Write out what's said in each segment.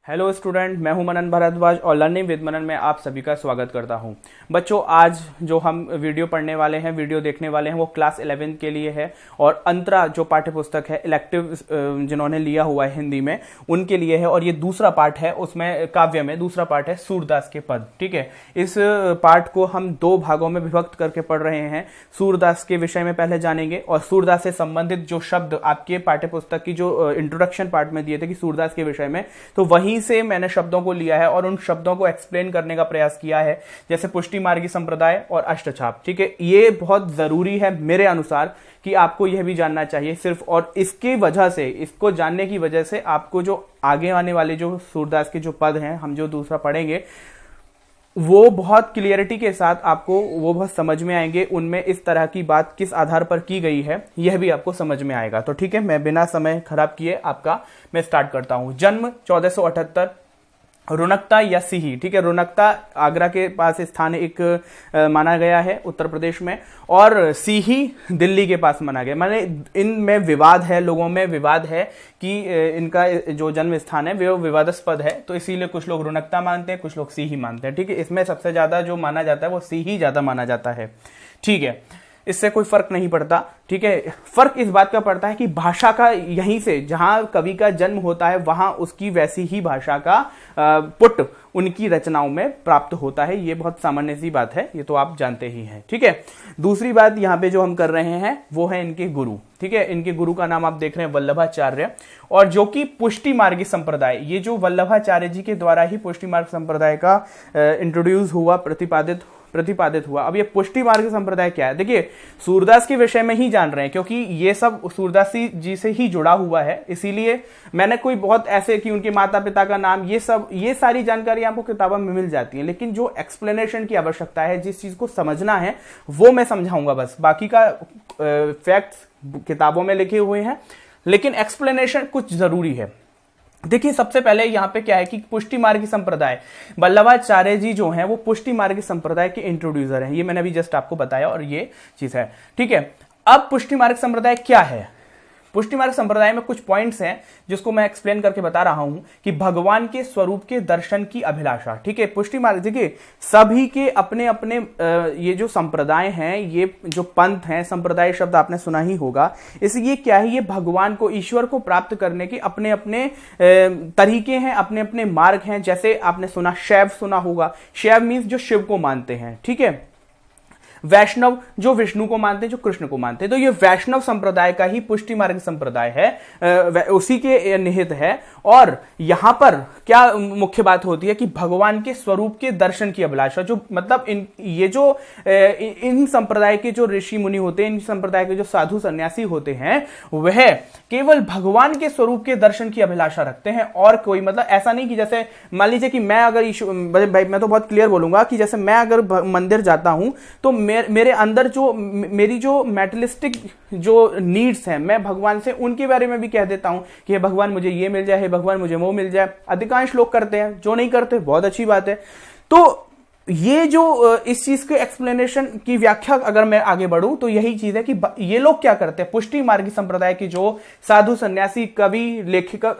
Hello student, मैं हूं मनन भारद्वाज और लर्निंग विद मनन में आप सभी का स्वागत करता हूं। बच्चों, आज जो हम वीडियो पढ़ने वाले हैं, वीडियो देखने वाले हैं, वो क्लास 11 के लिए है और अंतरा जो पाठ्य पुस्तक है इलेक्टिव जिन्होंने लिया हुआ है हिंदी में उनके लिए है। और ये दूसरा पार्ट है, उसमें काव्य में दूसरा पार्ट है सूरदास के पद। ठीक है, इस पार्ट को हम दो भागों में विभक्त करके पढ़ रहे हैं। सूरदास के विषय में पहले जानेंगे और सूरदास से संबंधित जो शब्द आपके पाठ्य पुस्तक की जो इंट्रोडक्शन पार्ट में दिए थे कि सूरदास के विषय में, तो वहीं से मैंने शब्दों को लिया है और उन शब्दों को एक्सप्लेन करने का प्रयास किया है, जैसे पुष्टि मार्गी संप्रदाय और अष्टछाप। ठीक है, ये बहुत जरूरी है मेरे अनुसार कि आपको यह भी जानना चाहिए सिर्फ, और इसकी वजह से, इसको जानने की वजह से आपको जो आगे आने वाले जो सूरदास के जो पद हैं, हम जो दूसरा पढ़ेंगे, वो बहुत क्लियरिटी के साथ आपको वो बहुत समझ में आएंगे। उनमें इस तरह की बात किस आधार पर की गई है यह भी आपको समझ में आएगा। तो ठीक है, मैं बिना समय खराब किए मैं स्टार्ट करता हूं। जन्म 1478, रुनकता या सीही। ठीक है, रुनकता आगरा के पास स्थान एक माना गया है उत्तर प्रदेश में, और सीही दिल्ली के पास माना गया। माने इनमें विवाद है, लोगों में विवाद है कि इनका जो जन्म स्थान है वो विवादास्पद है, तो इसीलिए कुछ लोग रुनकता मानते हैं, कुछ लोग सीही मानते हैं। ठीक है, इसमें सबसे ज्यादा जो माना जाता है वो सीही ज्यादा माना जाता है। ठीक है, इससे कोई फर्क नहीं पड़ता। ठीक है, फर्क इस बात का पड़ता है कि भाषा का, यहीं से जहां कवि का जन्म होता है वहां उसकी वैसी ही भाषा का पुट उनकी रचनाओं में प्राप्त होता है। ये बहुत सामान्य सी बात है, ये तो आप जानते ही हैं। ठीक है, दूसरी बात यहां पे जो हम कर रहे हैं वो है इनके गुरु। ठीक है, इनके गुरु का नाम आप देख रहे हैं वल्लभाचार्य, और जो कि पुष्टि मार्गी संप्रदाय, ये जो वल्लभाचार्य जी के द्वारा ही पुष्टि मार्ग संप्रदाय का इंट्रोड्यूस हुआ, प्रतिपादित हुआ। अब ये पुष्टि मार्ग संप्रदाय क्या है? देखिए, सूरदास के विषय में ही जान रहे हैं क्योंकि ये सब सूरदास जी से ही जुड़ा हुआ है, इसीलिए मैंने कोई बहुत ऐसे कि उनके माता पिता का नाम, ये सारी जानकारी आपको किताबों में मिल जाती है, लेकिन जो एक्सप्लेनेशन की आवश्यकता है, जिस चीज को समझना है वो मैं समझाऊंगा। बस बाकी का फैक्ट्स किताबों में लिखे हुए हैं, लेकिन एक्सप्लेनेशन कुछ जरूरी है। देखिए, सबसे पहले यहां पे क्या है कि पुष्टि मार्गी संप्रदाय, वल्लभाचार्य जी जो हैं वो पुष्टि मार्गी संप्रदाय के इंट्रोड्यूसर हैं। ये मैंने अभी जस्ट आपको बताया और ये चीज है। ठीक है, अब पुष्टि मार्ग संप्रदाय क्या है? पुष्टि मार्ग संप्रदाय में कुछ पॉइंट्स हैं जिसको मैं एक्सप्लेन करके बता रहा हूं कि भगवान के स्वरूप के दर्शन की अभिलाषा। ठीक है, पुष्टि मार्ग, देखिए सभी के अपने अपने ये जो संप्रदाय हैं, ये जो पंथ हैं, संप्रदाय शब्द आपने सुना ही होगा, इसलिए क्या है, ये भगवान को, ईश्वर को प्राप्त करने के अपने अपने तरीके हैं, अपने अपने मार्ग हैं। जैसे आपने सुना, शैव सुना होगा, शैव मीन्स जो शिव को मानते हैं। ठीक है, वैष्णव जो विष्णु को मानते हैं, जो कृष्ण को मानते हैं, तो ये वैष्णव संप्रदाय का ही पुष्टि मार्ग संप्रदाय है, उसी के निहित है। और यहां पर क्या मुख्य बात होती है कि भगवान के स्वरूप के दर्शन की अभिलाषा, जो मतलब इन संप्रदाय के जो ऋषि मुनि होते हैं, इन संप्रदाय के जो साधु सन्यासी होते हैं, वह केवल भगवान के स्वरूप के दर्शन की अभिलाषा रखते हैं, और कोई मतलब ऐसा नहीं कि जैसे मान लीजिए कि मैं अगर भाई मैं तो बहुत क्लियर बोलूंगा कि जैसे मैं अगर मंदिर जाता हूं तो मेरे अंदर मेरी जो मेटलिस्टिक जो नीड्स हैं, मैं भगवान से उनके बारे में भी कह देता हूं कि हे भगवान मुझे ये मिल जाए, हे भगवान मुझे वो मिल जाए। अधिकांश लोग करते हैं, जो नहीं करते बहुत अच्छी बात है। तो ये जो इस चीज के एक्सप्लेनेशन की व्याख्या अगर मैं आगे बढ़ूं तो यही चीज है कि ये लोग क्या करते हैं, पुष्टि मार्गी संप्रदाय की जो साधु सन्यासी कवि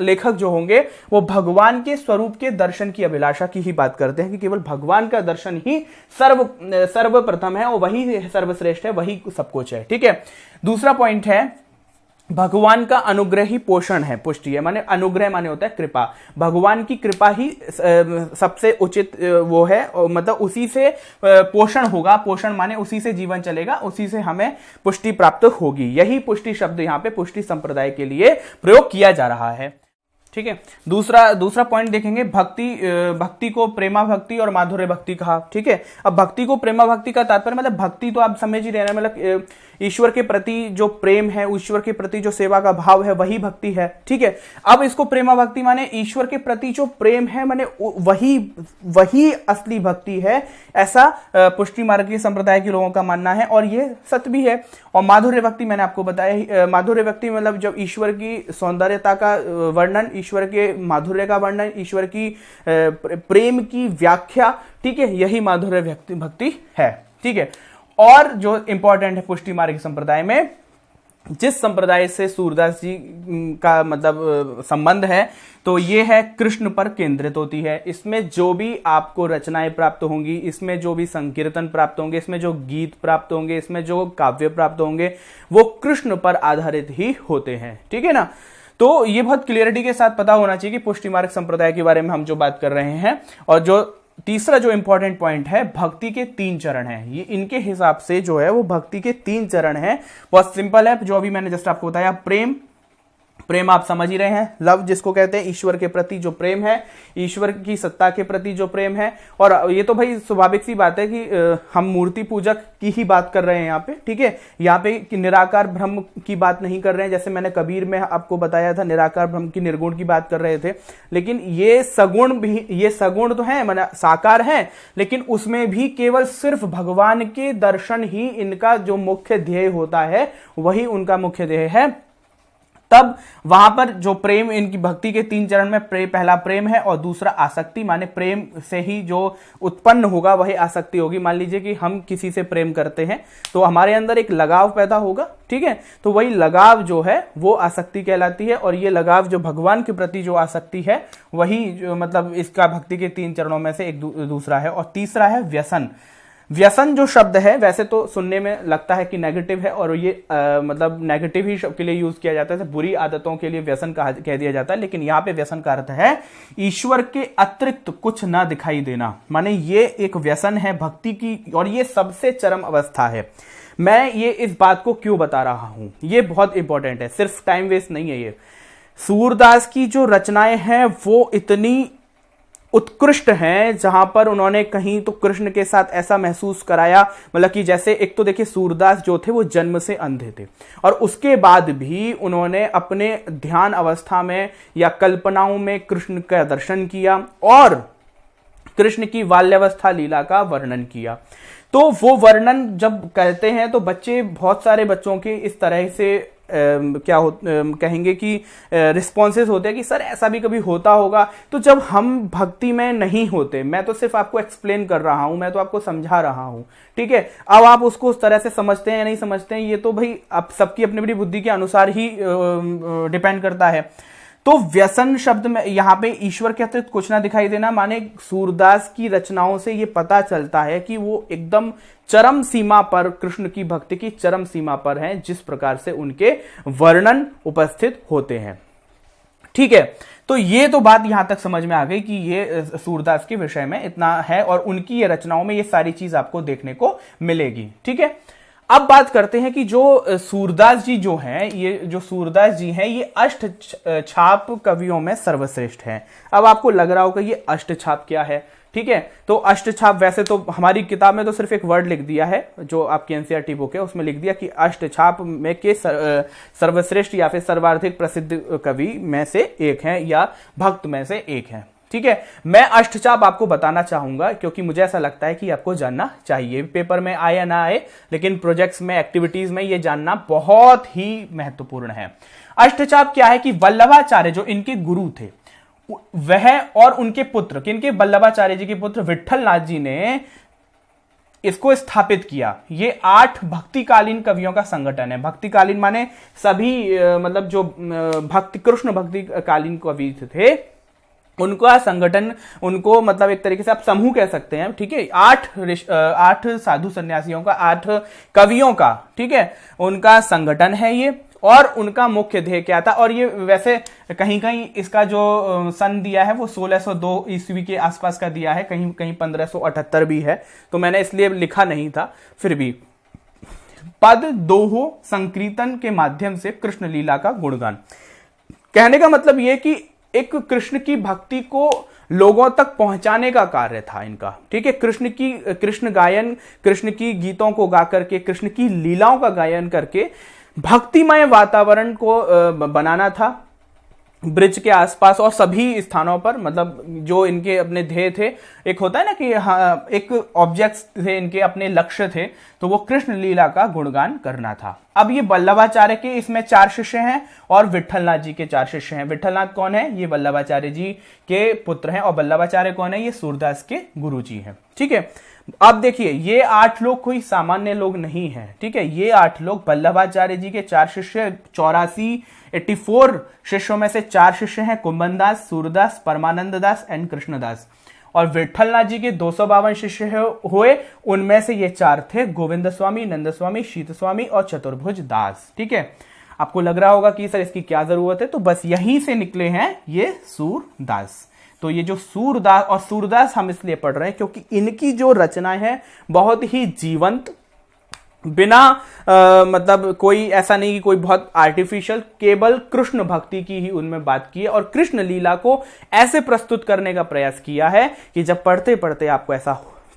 लेखक जो होंगे, वो भगवान के स्वरूप के दर्शन की अभिलाषा की ही बात करते हैं कि केवल भगवान का दर्शन ही सर्वप्रथम है और वही सर्वश्रेष्ठ है, वही सब कुछ है। ठीक है, दूसरा पॉइंट है भगवान का अनुग्रह ही पोषण है। पुष्टि है माने अनुग्रह, माने होता है कृपा। भगवान की कृपा ही सबसे उचित वो है, मतलब उसी से पोषण होगा, पोषण माने उसी से जीवन चलेगा, उसी से हमें पुष्टि प्राप्त होगी। यही पुष्टि शब्द यहाँ पे पुष्टि संप्रदाय के लिए प्रयोग किया जा रहा है। ठीक है, दूसरा पॉइंट देखेंगे, भक्ति को प्रेमा भक्ति और माधुर्य भक्ति कहा। ठीक है, अब भक्ति को प्रेमा भक्ति का तात्पर्य मतलब भक्ति तो आप समझ ही रहे हैं, मतलब ईश्वर के प्रति जो प्रेम है, ईश्वर के प्रति जो सेवा का भाव है, वही भक्ति है। ठीक है, अब इसको प्रेमा भक्ति माने ईश्वर के प्रति जो प्रेम है, माने वही असली भक्ति है, ऐसा पुष्टि मार्ग के संप्रदाय के लोगों का मानना है, और ये सत्य भी है। और माधुर्य भक्ति मैंने आपको बताया, माधुर्य भक्ति मतलब जब ईश्वर की सौंदर्यता का वर्णन, ईश्वर के माधुर्य का वर्णन, ईश्वर की प्रेम की व्याख्या। ठीक है, यही माधुर्य भक्ति है। ठीक है, और जो इंपॉर्टेंट है पुष्टि मार्ग संप्रदाय में, जिस संप्रदाय से सूरदास जी का मतलब संबंध है, तो ये है कृष्ण पर केंद्रित होती है। इसमें जो भी आपको रचनाएं प्राप्त होंगी, इसमें जो भी संकीर्तन प्राप्त होंगे, इसमें जो गीत प्राप्त होंगे, इसमें जो काव्य प्राप्त होंगे, वो कृष्ण पर आधारित ही होते हैं। ठीक है ना। तो ये बहुत क्लियरिटी के साथ पता होना चाहिए कि पुष्टि मार्ग संप्रदाय के बारे में हम जो बात कर रहे हैं। और जो तीसरा जो इंपॉर्टेंट पॉइंट है, भक्ति के 3 चरण हैं। ये इनके हिसाब से जो है वो भक्ति के 3 चरण हैं। बहुत सिंपल है, जो अभी मैंने जस्ट आपको बताया। प्रेम, प्रेम आप समझ ही रहे हैं, लव जिसको कहते हैं, ईश्वर के प्रति जो प्रेम है, ईश्वर की सत्ता के प्रति जो प्रेम है। और ये तो भाई स्वाभाविक सी बात है कि हम मूर्ति पूजक की ही बात कर रहे हैं यहाँ पे। ठीक है, यहाँ पे निराकार ब्रह्म की बात नहीं कर रहे हैं। जैसे मैंने कबीर में आपको बताया था, निराकार ब्रह्म की निर्गुण की बात कर रहे थे। लेकिन ये सगुण भी, ये सगुण तो है, माने साकार है, लेकिन उसमें भी केवल सिर्फ भगवान के दर्शन ही इनका जो मुख्य ध्येय होता है, वही उनका मुख्य ध्येय है। तब वहां पर जो प्रेम, इनकी भक्ति के 3 चरण में पहला प्रेम है और दूसरा आसक्ति, माने प्रेम से ही जो उत्पन्न होगा वही आसक्ति होगी। मान लीजिए कि हम किसी से प्रेम करते हैं तो हमारे अंदर एक लगाव पैदा होगा। ठीक है, तो वही लगाव जो है वो आसक्ति कहलाती है। और ये लगाव जो भगवान के प्रति जो आसक्ति है, वही जो मतलब इसका भक्ति के 3 चरणों में से एक दूसरा है। और तीसरा है व्यसन। व्यसन जो शब्द है वैसे तो सुनने में लगता है कि नेगेटिव है, और ये मतलब नेगेटिव ही शब्द के लिए यूज किया जाता है, बुरी आदतों के लिए व्यसन कह दिया जाता है। लेकिन यहाँ पे व्यसन का अर्थ है ईश्वर के अतिरिक्त कुछ ना दिखाई देना, माने ये एक व्यसन है भक्ति की, और ये सबसे चरम अवस्था है। मैं ये इस बात को क्यों बता रहा हूं, ये बहुत इंपॉर्टेंट है, सिर्फ टाइम वेस्ट नहीं है। ये सूरदास की जो रचनाएं हैं वो इतनी उत्कृष्ट हैं, जहां पर उन्होंने कहीं तो कृष्ण के साथ ऐसा महसूस कराया, मतलब कि जैसे एक तो देखिए सूरदास जो थे वो जन्म से अंधे थे, और उसके बाद भी उन्होंने अपने ध्यान अवस्था में या कल्पनाओं में कृष्ण का दर्शन किया और कृष्ण की बाल्यावस्था लीला का वर्णन किया। तो वो वर्णन जब कहते हैं तो बच्चे, बहुत सारे बच्चों के इस तरह से कहेंगे कि रिस्पॉन्सेस होते हैं कि सर ऐसा भी कभी होता होगा। तो जब हम भक्ति में नहीं होते, मैं तो सिर्फ आपको एक्सप्लेन कर रहा हूं, मैं तो आपको समझा रहा हूं। ठीक है, अब आप उसको उस तरह से समझते हैं या नहीं समझते हैं, ये तो भाई आप सबकी अपनी अपनी बुद्धि के अनुसार ही डिपेंड करता है। तो व्यसन शब्द में यहां पे ईश्वर के अतिरिक्त कुछ ना दिखाई देना, माने सूरदास की रचनाओं से ये पता चलता है कि वो एकदम चरम सीमा पर, कृष्ण की भक्ति की चरम सीमा पर हैं, जिस प्रकार से उनके वर्णन उपस्थित होते हैं। ठीक है, तो ये तो बात यहां तक समझ में आ गई कि ये सूरदास के विषय में इतना है, और उनकी ये रचनाओं में ये सारी चीज आपको देखने को मिलेगी। ठीक है, अब बात करते हैं कि जो सूरदास जी जो हैं, ये जो सूरदास जी हैं, ये अष्ट छाप कवियों में सर्वश्रेष्ठ हैं। अब आपको लग रहा होगा ये अष्ट छाप क्या है। ठीक है, तो अष्ट छाप, वैसे तो हमारी किताब में तो सिर्फ एक वर्ड लिख दिया है, जो आपकी एनसीईआरटी बुक है उसमें लिख दिया कि अष्ट छाप में के सर्वश्रेष्ठ या फिर सर्वाधिक प्रसिद्ध कवि में से एक हैं, या भक्त में से एक हैं। ठीक है, मैं अष्टचाप आपको बताना चाहूंगा क्योंकि मुझे ऐसा लगता है कि आपको जानना चाहिए, पेपर में आए या ना आए, लेकिन प्रोजेक्ट्स में, एक्टिविटीज में ये जानना बहुत ही महत्वपूर्ण है। अष्टचाप क्या है कि वल्लभाचार्य जो इनके गुरु थे, वह और उनके पुत्र, किनके, वल्लभाचार्य जी के पुत्र विट्ठलनाथ जी ने इसको स्थापित किया। ये 8 भक्तिकालीन कवियों का संगठन है। भक्तिकालीन माने सभी मतलब जो भक्ति, कृष्ण भक्ति कालीन कवि थे, उनका संगठन, उनको मतलब एक तरीके से आप समूह कह सकते हैं। ठीक है, 8 साधु सन्यासियों का, 8 कवियों का, ठीक है, उनका संगठन है ये। और उनका मुख्य ध्येय क्या था, और ये वैसे कहीं कहीं इसका जो सन दिया है वो 1602 ईस्वी के आसपास का दिया है, कहीं कहीं 1578 भी है, तो मैंने इसलिए लिखा नहीं था। फिर भी पद दोहो संकीर्तन के माध्यम से कृष्ण लीला का गुणगान, कहने का मतलब ये कि एक कृष्ण की भक्ति को लोगों तक पहुंचाने का कार्य था इनका। ठीक है, कृष्ण गायन, कृष्ण की गीतों को गा करके, कृष्ण की लीलाओं का गायन करके भक्तिमय वातावरण को बनाना था ब्रिज के आसपास और सभी स्थानों पर। मतलब जो इनके अपने ध्येय थे, एक होता है ना कि हाँ, एक ऑब्जेक्ट्स थे इनके, अपने लक्ष्य थे, तो वो कृष्ण लीला का गुणगान करना था। अब ये वल्लभाचार्य के इसमें 4 शिष्य हैं और विट्ठलनाथ जी के 4 शिष्य हैं। विट्ठलनाथ कौन है, ये वल्लभाचार्य जी के पुत्र हैं, और वल्लभाचार्य कौन है, ये सूरदास के गुरु जी हैं। ठीक है, अब देखिए ये 8 लोग कोई सामान्य लोग नहीं है, ठीक है। ये 8 लोग वल्लभाचार्य जी के 4 शिष्य, 84 शिष्यों में से 4 शिष्य हैं, कुंभन दास, सूरदास, परमानंद दास एंड कृष्णदास। और विठलनाथ जी के 252 शिष्य हुए, उनमें से ये 4 थे, गोविंद स्वामी, नंद स्वामी, शीत स्वामी और चतुर्भुज दास, ठीक है। आपको लग रहा होगा कि सर इसकी क्या जरूरत है, तो बस यहीं से निकले हैं ये सूरदास। तो ये जो सूरदास, और सूरदास हम इसलिए पढ़ रहे हैं क्योंकि इनकी जो रचना है बहुत ही जीवंत, बिना मतलब कोई ऐसा नहीं कि कोई बहुत आर्टिफिशियल, केवल कृष्ण भक्ति की ही उनमें बात की है और कृष्ण लीला को ऐसे प्रस्तुत करने का प्रयास किया है कि जब पढ़ते पढ़ते आपको ऐसा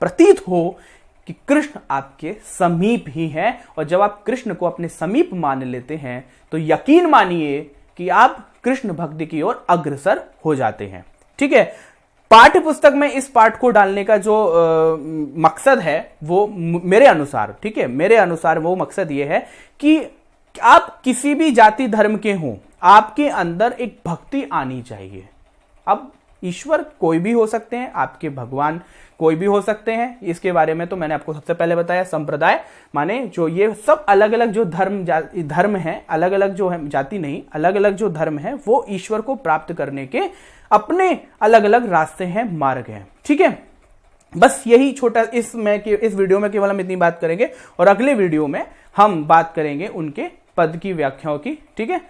प्रतीत हो कि कृष्ण आपके समीप ही है। और जब आप कृष्ण को अपने समीप मान लेते हैं तो यकीन मानिए कि आप कृष्ण भक्ति की ओर अग्रसर हो जाते हैं, ठीक है। पाठ्य पुस्तक में इस पाठ को डालने का जो मकसद है वो मेरे अनुसार, ठीक है, मेरे अनुसार वो मकसद ये है कि आप किसी भी जाति धर्म के हों, आपके अंदर एक भक्ति आनी चाहिए। अब ईश्वर कोई भी हो सकते हैं, आपके भगवान कोई भी हो सकते हैं, इसके बारे में तो मैंने आपको सबसे पहले बताया। संप्रदाय माने जो ये सब अलग अलग जो धर्म है, अलग अलग जो है, जाति नहीं, अलग अलग जो धर्म है, वो ईश्वर को प्राप्त करने के अपने अलग अलग रास्ते हैं, मार्ग हैं, ठीक है। बस यही छोटा इस वीडियो में केवल हम इतनी बात करेंगे और अगले वीडियो में हम बात करेंगे उनके पद की व्याख्याओं की, ठीक है।